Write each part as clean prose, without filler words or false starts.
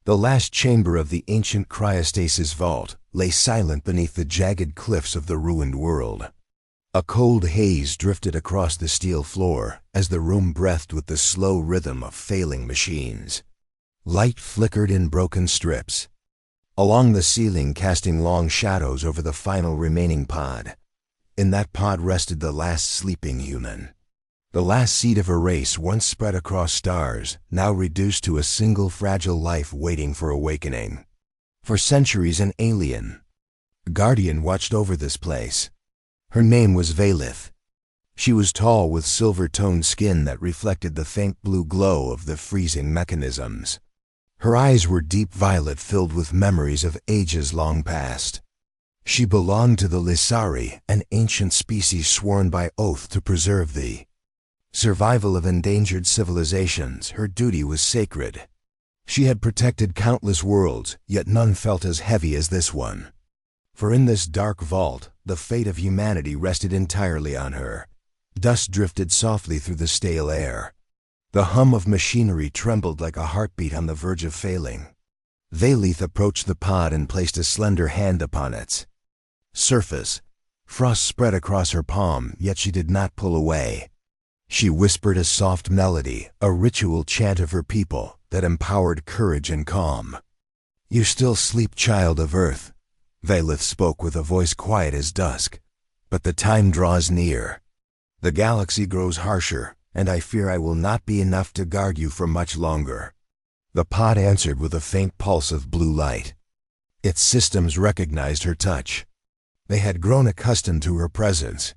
The last chamber of the ancient cryostasis vault lay silent beneath the jagged cliffs of the ruined world. A cold haze drifted across the steel floor as the room breathed with the slow rhythm of failing machines. Light flickered in broken strips, along the ceiling, casting long shadows over the final remaining pod. In that pod rested the last sleeping human. The last seed of a race once spread across stars, now reduced to a single fragile life waiting for awakening. For centuries an alien, guardian, watched over this place. Her name was Vaylith. She was tall, with silver-toned skin that reflected the faint blue glow of the freezing mechanisms. Her eyes were deep violet, filled with memories of ages long past. She belonged to the Lissari, an ancient species sworn by oath to preserve the survival of endangered civilizations. Her duty was sacred. She had protected countless worlds, yet none felt as heavy as this one. For in this dark vault, the fate of humanity rested entirely on her. Dust drifted softly through the stale air. The hum of machinery trembled like a heartbeat on the verge of failing. Vaylith approached the pod and placed a slender hand upon its surface. Frost spread across her palm, yet she did not pull away. She whispered a soft melody, a ritual chant of her people that empowered courage and calm. "You still sleep, child of Earth," Vaylith spoke with a voice quiet as dusk. "But the time draws near. The galaxy grows harsher, and I fear I will not be enough to guard you for much longer." The pod answered with a faint pulse of blue light. Its systems recognized her touch. They had grown accustomed to her presence.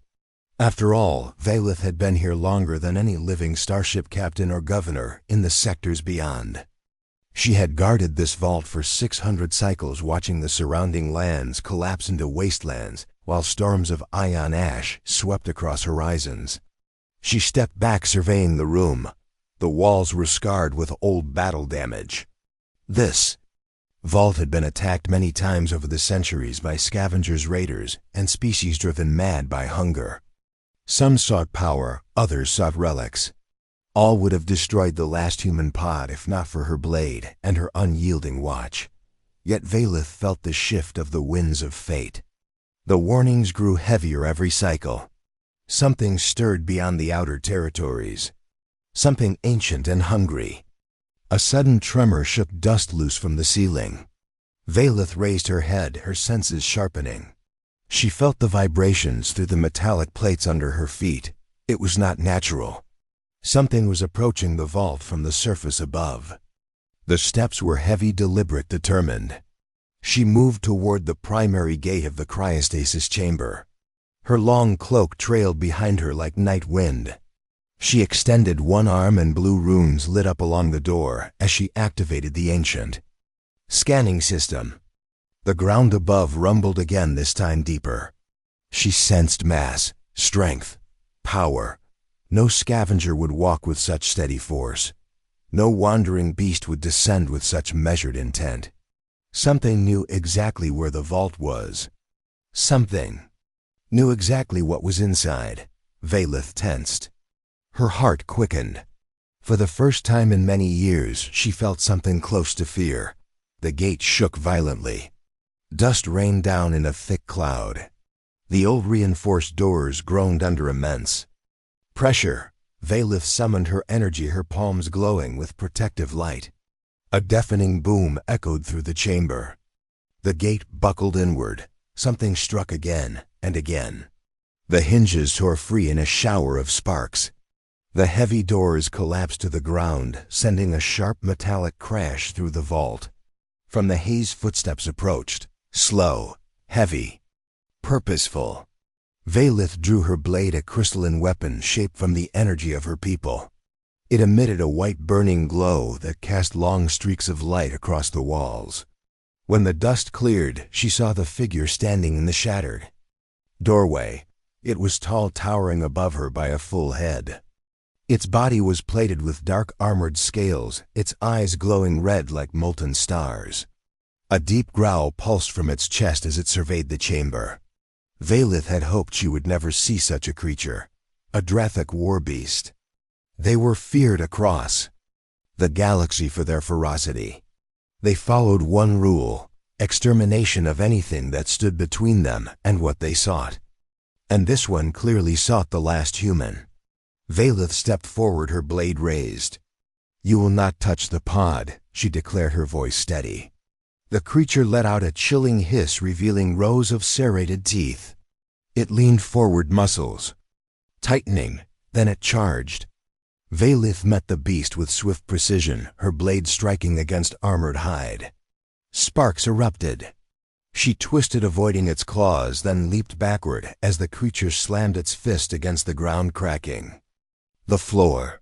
After all, Vaylith had been here longer than any living starship captain or governor in the sectors beyond. She had guarded this vault for 600 cycles, watching the surrounding lands collapse into wastelands while storms of ion ash swept across horizons. She stepped back, surveying the room. The walls were scarred with old battle damage. This vault had been attacked many times over the centuries by scavengers, raiders, and species driven mad by hunger. Some sought power, others sought relics. All would have destroyed the last human pod if not for her blade and her unyielding watch. Yet Vaylith felt the shift of the winds of fate. The warnings grew heavier every cycle. Something stirred beyond the outer territories. Something ancient and hungry. A sudden tremor shook dust loose from the ceiling. Vaylith raised her head, her senses sharpening. She felt the vibrations through the metallic plates under her feet. It was not natural. Something was approaching the vault from the surface above. The steps were heavy, deliberate, determined. She moved toward the primary gate of the cryostasis chamber. Her long cloak trailed behind her like night wind. She extended one arm and blue runes lit up along the door as she activated the ancient scanning system. The ground above rumbled again, this time deeper. She sensed mass, strength, power. No scavenger would walk with such steady force. No wandering beast would descend with such measured intent. Something knew exactly where the vault was. Something knew exactly what was inside. Vaylith tensed. Her heart quickened. For the first time in many years, she felt something close to fear. The gate shook violently. Dust rained down in a thick cloud. The old reinforced doors groaned under immense pressure. Vaylith summoned her energy, her palms glowing with protective light. A deafening boom echoed through the chamber. The gate buckled inward. Something struck again and again. The hinges tore free in a shower of sparks. The heavy doors collapsed to the ground, sending a sharp metallic crash through the vault. From the haze, footsteps approached. Slow, heavy, purposeful. Vaylith drew her blade, a crystalline weapon shaped from the energy of her people. It emitted a white burning glow that cast long streaks of light across the walls. When the dust cleared, she saw the figure standing in the shattered doorway. It was tall, towering above her by a full head. Its body was plated with dark armored scales, its eyes glowing red like molten stars. A deep growl pulsed from its chest as it surveyed the chamber. Vaylith had hoped she would never see such a creature, a Drathic war beast. They were feared across the galaxy for their ferocity. They followed one rule: extermination of anything that stood between them and what they sought. And this one clearly sought the last human. Valeth stepped forward, her blade raised. "You will not touch the pod," she declared, her voice steady. The creature let out a chilling hiss, revealing rows of serrated teeth. It leaned forward, muscles tightening, then it charged. Valeth met the beast with swift precision, her blade striking against armored hide. Sparks erupted. She twisted, avoiding its claws, then leaped backward as the creature slammed its fist against the ground, cracking the floor.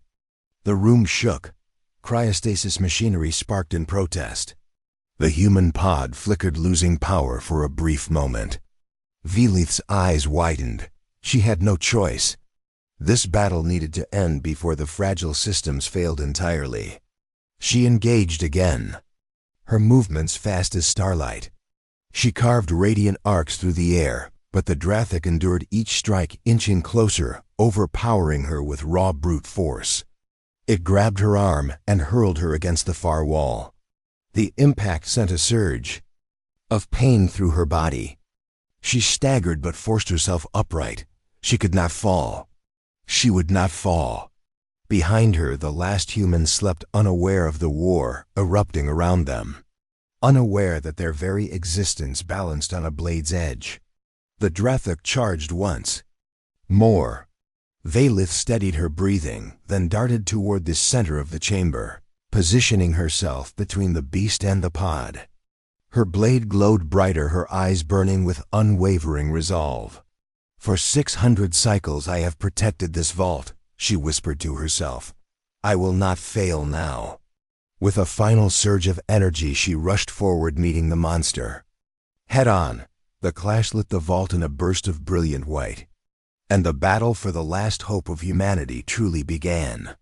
The room shook. Cryostasis machinery sparked in protest. The human pod flickered, losing power for a brief moment. Valeth's eyes widened. She had no choice. This battle needed to end before the fragile systems failed entirely. She engaged again, her movements fast as starlight. She carved radiant arcs through the air, but the Drathic endured each strike, inching closer, overpowering her with raw brute force. It grabbed her arm and hurled her against the far wall. The impact sent a surge of pain through her body. She staggered but forced herself upright. She could not fall. She would not fall. Behind her, the last human slept, unaware of the war erupting around them, unaware that their very existence balanced on a blade's edge. The Drathic charged once. More. Valeth steadied her breathing, then darted toward the center of the chamber, positioning herself between the beast and the pod. Her blade glowed brighter, her eyes burning with unwavering resolve. "For 600 cycles I have protected this vault," she whispered to herself. "I will not fail now." With a final surge of energy, she rushed forward, meeting the monster head on. The clash lit the vault in a burst of brilliant white, and the battle for the last hope of humanity truly began.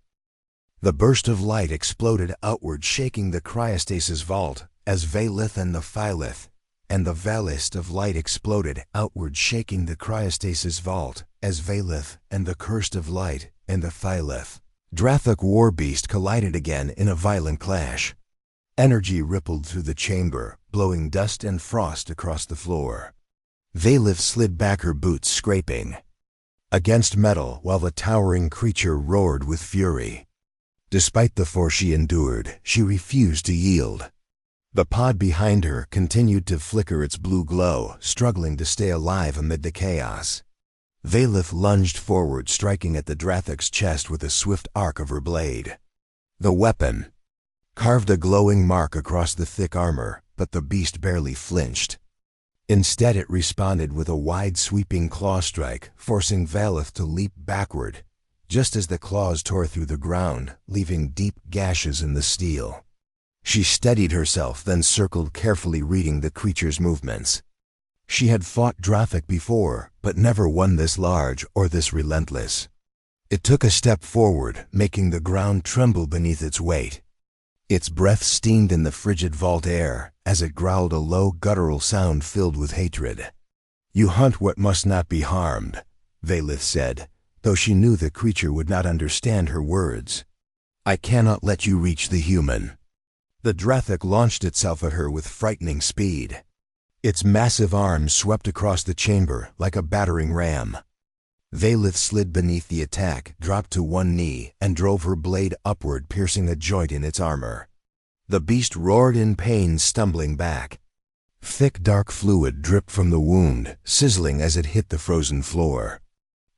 The burst of light exploded outward, shaking the cryostasis vault as Valeth and the Phyleth, and the valist of light exploded outward, shaking the cryostasis vault as Valeth and the cursed of light and the Phyleth, Drathic war beast, collided again in a violent clash. Energy rippled through the chamber, blowing dust and frost across the floor. Valeth slid back, her boots scraping against metal, while the towering creature roared with fury. Despite the force she endured, she refused to yield. The pod behind her continued to flicker its blue glow, struggling to stay alive amid the chaos. Valeth lunged forward, striking at the Drathic's chest with a swift arc of her blade. The weapon carved a glowing mark across the thick armor, but the beast barely flinched. Instead, it responded with a wide, sweeping claw strike, forcing Valeth to leap backward, just as the claws tore through the ground, leaving deep gashes in the steel. She steadied herself, then circled carefully, reading the creature's movements. She had fought Drathic before, but never one this large or this relentless. It took a step forward, making the ground tremble beneath its weight. Its breath steamed in the frigid vault air as it growled, a low, guttural sound filled with hatred. "You hunt what must not be harmed," Valeth said, though she knew the creature would not understand her words. "I cannot let you reach the human." The Drathic launched itself at her with frightening speed. Its massive arms swept across the chamber like a battering ram. Valeth slid beneath the attack, dropped to one knee, and drove her blade upward, piercing a joint in its armor. The beast roared in pain, stumbling back. Thick, dark fluid dripped from the wound, sizzling as it hit the frozen floor.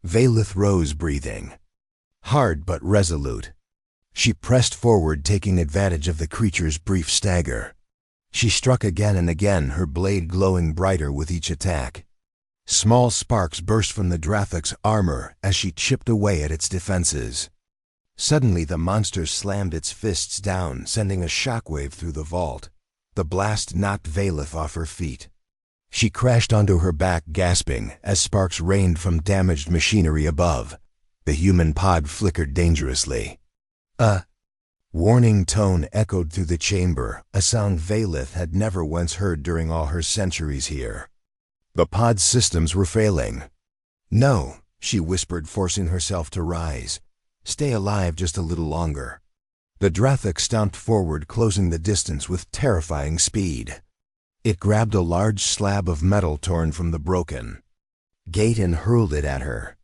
Valeth rose, breathing hard but resolute. She pressed forward, taking advantage of the creature's brief stagger. She struck again and again, her blade glowing brighter with each attack. Small sparks burst from the Drathic's armor as she chipped away at its defenses. Suddenly, the monster slammed its fists down, sending a shockwave through the vault. The blast knocked Valeth off her feet. She crashed onto her back, gasping, as sparks rained from damaged machinery above. The human pod flickered dangerously. A warning tone echoed through the chamber, a sound Valeth had never once heard during all her centuries here. The pod's systems were failing. "No," she whispered, forcing herself to rise. "Stay alive just a little longer." The Drathok stomped forward, closing the distance with terrifying speed. It grabbed a large slab of metal torn from the broken gate and hurled it at her.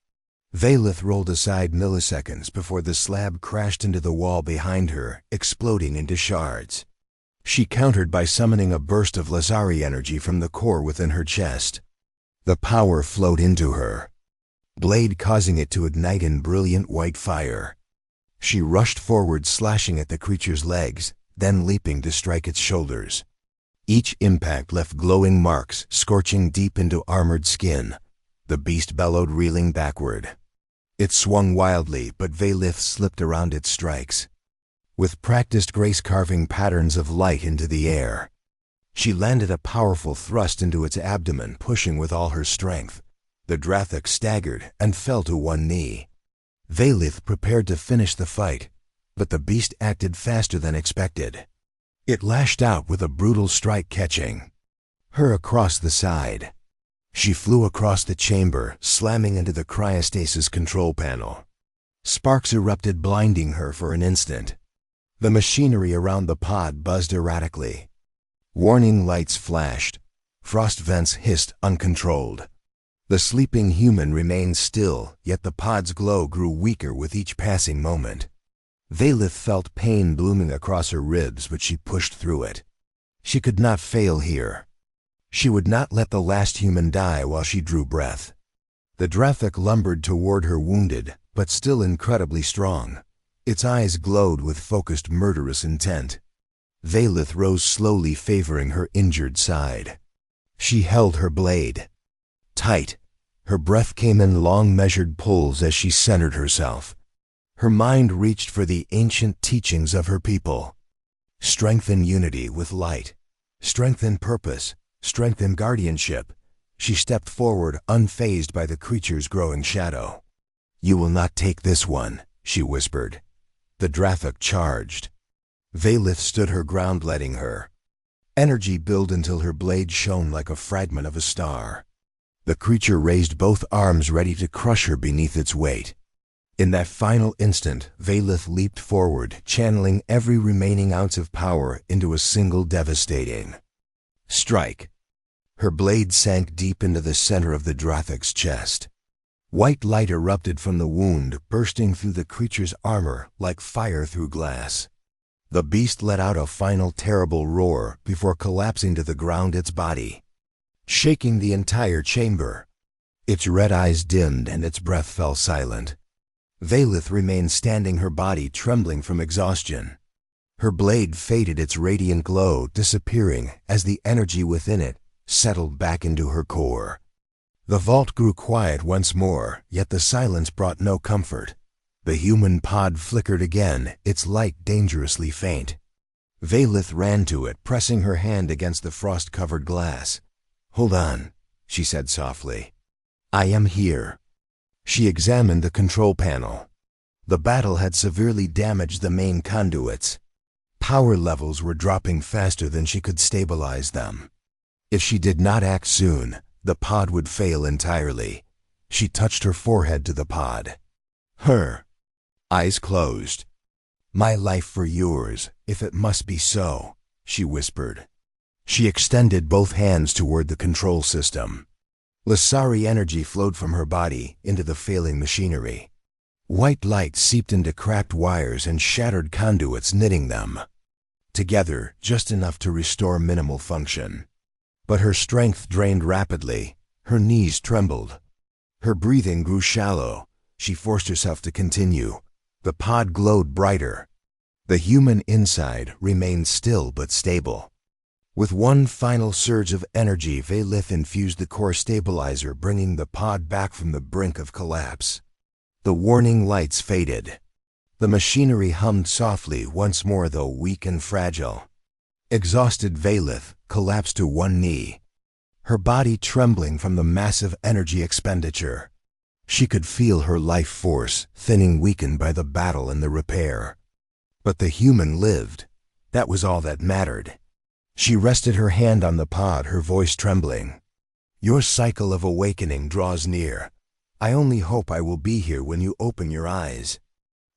Vaylith rolled aside milliseconds before the slab crashed into the wall behind her, exploding into shards. She countered by summoning a burst of Lazari energy from the core within her chest. The power flowed into her blade, causing it to ignite in brilliant white fire. She rushed forward, slashing at the creature's legs, then leaping to strike its shoulders. Each impact left glowing marks, scorching deep into armored skin. The beast bellowed, reeling backward. It swung wildly, but Vaylith slipped around its strikes. With practiced grace, carving patterns of light into the air, she landed a powerful thrust into its abdomen, pushing with all her strength. The Drathok staggered and fell to one knee. Vaylith prepared to finish the fight, but the beast acted faster than expected. It lashed out with a brutal strike, catching her across the side. She flew across the chamber, slamming into the cryostasis control panel. Sparks erupted, blinding her for an instant. The machinery around the pod buzzed erratically. Warning lights flashed. Frost vents hissed uncontrolled. The sleeping human remained still, yet the pod's glow grew weaker with each passing moment. Vaylith felt pain blooming across her ribs, but she pushed through it. She could not fail here. She would not let the last human die while she drew breath. The Drathok lumbered toward her, wounded, but still incredibly strong. Its eyes glowed with focused, murderous intent. Vaylith rose slowly, favoring her injured side. She held her blade tight. Her breath came in long, measured pulls as she centered herself. Her mind reached for the ancient teachings of her people. Strength in unity with light. Strength in purpose. Strength in guardianship. She stepped forward, unfazed by the creature's growing shadow. "You will not take this one," she whispered. The Drathok charged. Vaylith stood her ground, letting her energy build until her blade shone like a fragment of a star. The creature raised both arms, ready to crush her beneath its weight. In that final instant, Vaylith leaped forward, channeling every remaining ounce of power into a single devastating strike. Her blade sank deep into the center of the Drathok's chest. White light erupted from the wound, bursting through the creature's armor like fire through glass. The beast let out a final terrible roar before collapsing to the ground, its body shaking the entire chamber. Its red eyes dimmed and its breath fell silent. Vaylith remained standing, her body trembling from exhaustion. Her blade faded, its radiant glow disappearing as the energy within it settled back into her core. The vault grew quiet once more, yet the silence brought no comfort. The human pod flickered again, its light dangerously faint. Vaylith ran to it, pressing her hand against the frost-covered glass. "Hold on," she said softly. "I am here." She examined the control panel. The battle had severely damaged the main conduits. Power levels were dropping faster than she could stabilize them. If she did not act soon, the pod would fail entirely. She touched her forehead to the pod. Her eyes closed. "My life for yours, if it must be so," she whispered. She extended both hands toward the control system. Lazari energy flowed from her body into the failing machinery. White light seeped into cracked wires and shattered conduits, knitting them together just enough to restore minimal function. But her strength drained rapidly. Her knees trembled. Her breathing grew shallow. She forced herself to continue. The pod glowed brighter. The human inside remained still but stable. With one final surge of energy, Vaylith infused the core stabilizer, bringing the pod back from the brink of collapse. The warning lights faded. The machinery hummed softly once more, though weak and fragile. Exhausted, Vaylith collapsed to one knee, her body trembling from the massive energy expenditure. She could feel her life force thinning, weakened by the battle and the repair. But the human lived. That was all that mattered. She rested her hand on the pod, her voice trembling. "Your cycle of awakening draws near. I only hope I will be here when you open your eyes."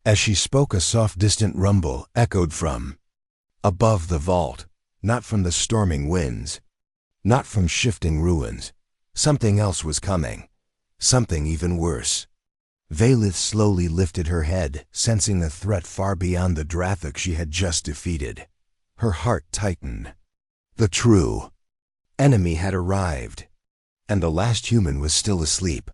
As she spoke, a soft, distant rumble echoed from above the vault, not from the storming winds, not from shifting ruins. Something else was coming, something even worse. Valith slowly lifted her head, sensing a threat far beyond the Drathok she had just defeated. Her heart tightened. The true enemy had arrived, and the last human was still asleep.